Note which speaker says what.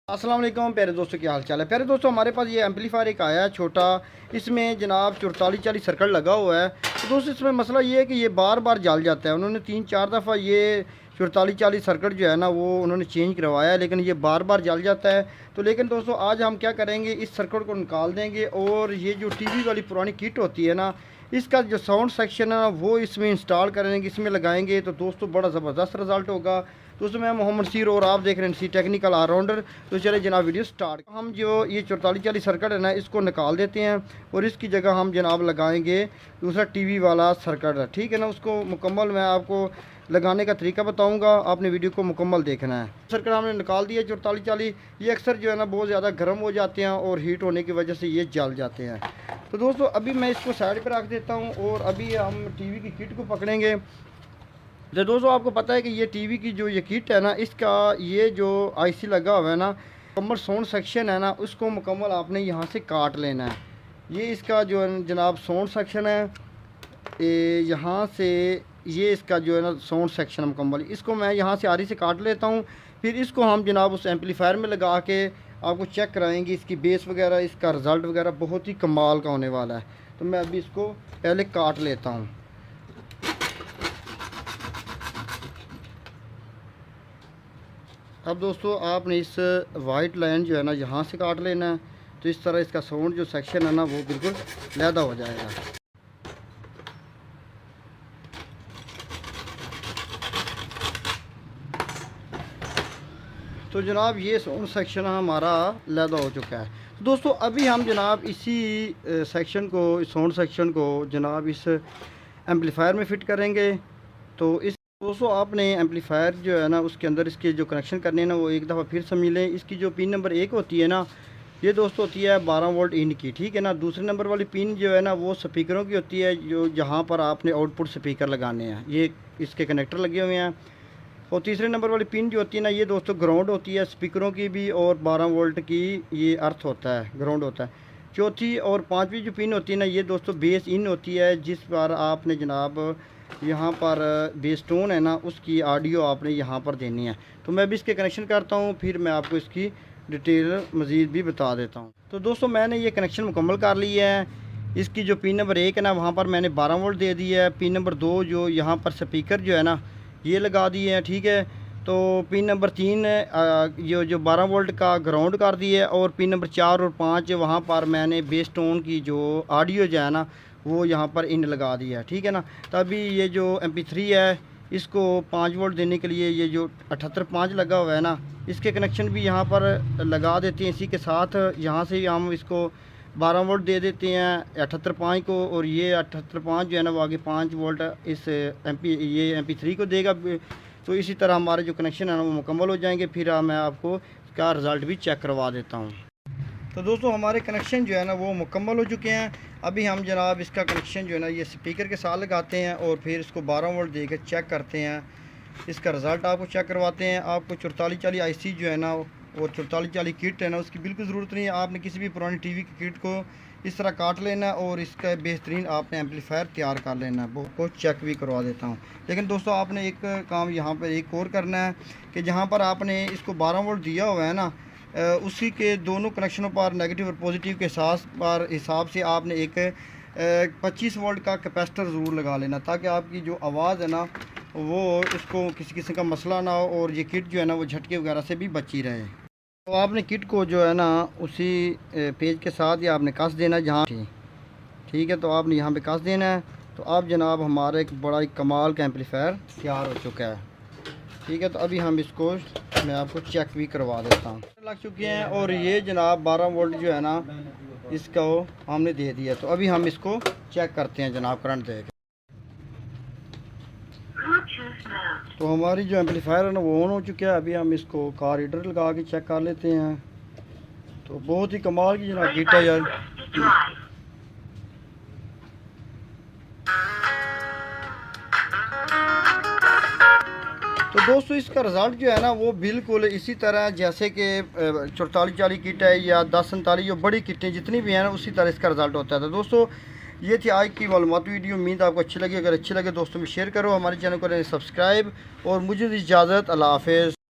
Speaker 1: अस्सलाम वालेकुम प्यारे दोस्तों, क्या हाल चाल है। प्यारे दोस्तों, हमारे पास ये एम्पलीफायर एक आया है छोटा, इसमें जनाब 4440 सर्किट लगा हुआ है। तो दोस्तों इसमें मसला ये है कि ये बार बार जल जाता है। उन्होंने 3-4 दफ़ा ये 4440 सर्किट जो है ना वो उन्होंने चेंज करवाया है, लेकिन ये बार बार जल जाता है। तो लेकिन दोस्तों आज हम क्या करेंगे, इस सर्किट को निकाल देंगे और ये जो टीवी वाली पुरानी किट होती है ना, इसका जो साउंड सेक्शन है ना वो इसमें इंस्टॉल करेंगे, इसमें लगाएंगे। तो दोस्तों बड़ा ज़बरदस्त रिज़ल्ट होगा। दोस्तों मैं मोहम्मद सीर और आप देख रहे हैं सी टेक्निकल ऑलराउंडर। तो चले जनाब वीडियो स्टार्ट। हम जो ये 4440 सर्किट है ना इसको निकाल देते हैं और इसकी जगह हम जनाब लगाएंगे दूसरा टीवी वाला सर्किट है, ठीक है ना। उसको मुकम्मल मैं आपको लगाने का तरीका बताऊंगा, आपने वीडियो को मुकम्मल देखना है। सर्किट हमने निकाल दिया 4440। ये अक्सर जो है ना बहुत ज़्यादा गर्म हो जाते हैं और हीट होने की वजह से ये जल जाते हैं। तो दोस्तों अभी मैं इसको साइड पर रख देता हूँ और अभी हम टीवी की किट को पकड़ेंगे। तो दोस्तों आपको पता है कि ये टीवी की जो ये किट है ना, इसका ये जो आईसी लगा हुआ है ना, मुकम्मल साउंड सेक्शन है ना, उसको मुकम्मल आपने यहाँ से काट लेना है। ये इसका जो है जनाब साउंड सेक्शन है, यहाँ से ये इसका जो है ना साउंड सेक्शन मुकम्मल, इसको मैं यहाँ से आरी से काट लेता हूँ। फिर इसको हम जनाब उस एम्पलीफायर में लगा के आपको चेक कराएंगे। इसकी बेस वगैरह, इसका रिज़ल्ट वगैरह बहुत ही कमाल का होने वाला है। तो मैं अभी इसको पहले काट लेता हूँ। अब दोस्तों आपने इस वाइट लाइन जो है ना यहाँ से काट लेना है। तो इस तरह इसका साउंड जो सेक्शन है ना वो बिल्कुल लैदा हो जाएगा। तो जनाब ये साउंड सेक्शन हमारा लैदा हो चुका है। तो दोस्तों अभी हम जनाब इसी सेक्शन को, इस साउंड सेक्शन को जनाब इस एम्पलीफायर में फ़िट करेंगे। तो इस दोस्तों आपने एम्पलीफायर जो है ना उसके अंदर इसके जो कनेक्शन करने हैं ना वो एक दफ़ा फिर समझ लें। इसकी जो पिन नंबर 1 होती है ना, ये दोस्तों होती है 12 वोल्ट इन की, ठीक है ना। दूसरे नंबर वाली पिन जो है ना वो स्पीकरों की होती है, जो जहाँ पर आपने आउटपुट स्पीकर लगाने हैं, ये इसके कनेक्टर लगे हुए हैं। और तीसरे नंबर वाली पिन जो होती है ना ये दोस्तों ग्राउंड होती है, स्पीकरों की भी, और 12 वोल्ट की ये अर्थ होता है, ग्राउंड होता है। चौथी और पाँचवीं जो पिन होती है ना ये दोस्तों बेस इन होती है, जिस पर आपने जनाब यहाँ पर बेस टोन है ना उसकी ऑडियो आपने यहाँ पर देनी है। तो मैं भी इसके कनेक्शन करता हूँ, फिर मैं आपको इसकी डिटेल मज़ीद भी बता देता हूँ। तो दोस्तों मैंने ये कनेक्शन मुकम्मल कर लिया है। इसकी जो पिन नंबर 1 है ना वहाँ पर मैंने 12 वोल्ट दे दी है। पिन नंबर 2 जो यहाँ पर स्पीकर जो है ना ये लगा दिए हैं, ठीक है। तो पिन नंबर 3 जो 12 वोल्ट का ग्राउंड कर दी है, और पिन नंबर 4 और 5 वहाँ पर मैंने बेस टोन की जो ऑडियो जो है ना वो यहाँ पर इन लगा दिया है, ठीक है ना। तभी ये जो MP3 है इसको 5 वोल्ट देने के लिए ये जो 78.5 लगा हुआ है ना, इसके कनेक्शन भी यहाँ पर लगा देते हैं। इसी के साथ यहाँ से हम इसको 12 वोल्ट दे देते हैं 78.5 को, और ये 78.5 जो है ना वो आगे 5 वोल्ट इस ये MP3 को देगा। तो इसी तरह हमारे जो कनेक्शन है ना वो मुकम्मल हो जाएंगे। फिर मैं आपको इसका रिज़ल्ट भी चेक करवा देता हूँ। तो दोस्तों हमारे कनेक्शन जो है ना वो मुकम्मल हो चुके हैं। अभी हम जनाब इसका कनेक्शन जो है ना ये स्पीकर के साथ लगाते हैं और फिर इसको 12 वोल्ट दे कर चेक करते हैं। इसका रिज़ल्ट आपको चेक करवाते हैं। आपको 4440 आईसी जो है ना और 4440 किट है ना उसकी बिल्कुल ज़रूरत नहीं है। आपने किसी भी पुरानी टीवी की किट को इस तरह काट लेना है और इसका बेहतरीन आपने एम्पलीफायर तैयार कर लेना है। वो चेक भी करवा देता हूँ। लेकिन दोस्तों आपने एक काम यहाँ पर एक और करना है कि जहाँ पर आपने इसको 12 वोल्ट दिया हुआ है ना, उसी के दोनों कनेक्शनों पर नेगेटिव और पॉजिटिव के हिसाब से आपने एक 25 वोल्ट का कैपेसिटर ज़रूर लगा लेना, ताकि आपकी जो आवाज़ है ना वो इसको किसी किस्म का मसला ना हो और ये किट जो है ना वो झटके वगैरह से भी बची रहे। तो आपने किट को जो है ना उसी पेज के साथ ही आपने कस देना जहाँ, ठीक है। तो आपने यहाँ पे कस देना है। तो अब जनाब हमारा एक बड़ा ही कमाल का एम्पलीफायर तैयार हो चुका है, ठीक है। तो अभी हम इसको मैं आपको चेक भी करवा देता हूँ। लग चुके हैं और ये जनाब 12 वोल्ट जो है ना इसको हमने दे दिया। तो अभी हम इसको चेक करते हैं जनाब करंट दे के। तो हमारी जो एम्पलीफायर है ना वो ऑन हो चुका है। अभी हम इसको कार रीडर लगा के चेक कर लेते हैं। तो बहुत ही कमाल की जनाब किट है यार। तो दोस्तों इसका रिज़ल्ट जो है ना वो बिल्कुल इसी तरह जैसे कि 4440 किट है या 1047 जो बड़ी किटें जितनी भी हैं ना उसी तरह इसका रिज़ल्ट होता है। तो दोस्तों ये थी आज की मालूमाती वीडियो। उम्मीद आपको अच्छी लगी। अगर अच्छी लगे दोस्तों में शेयर करो, हमारे चैनल को सब्सक्राइब, और मुझे इजाज़त। अल्लाह हाफ़िज़।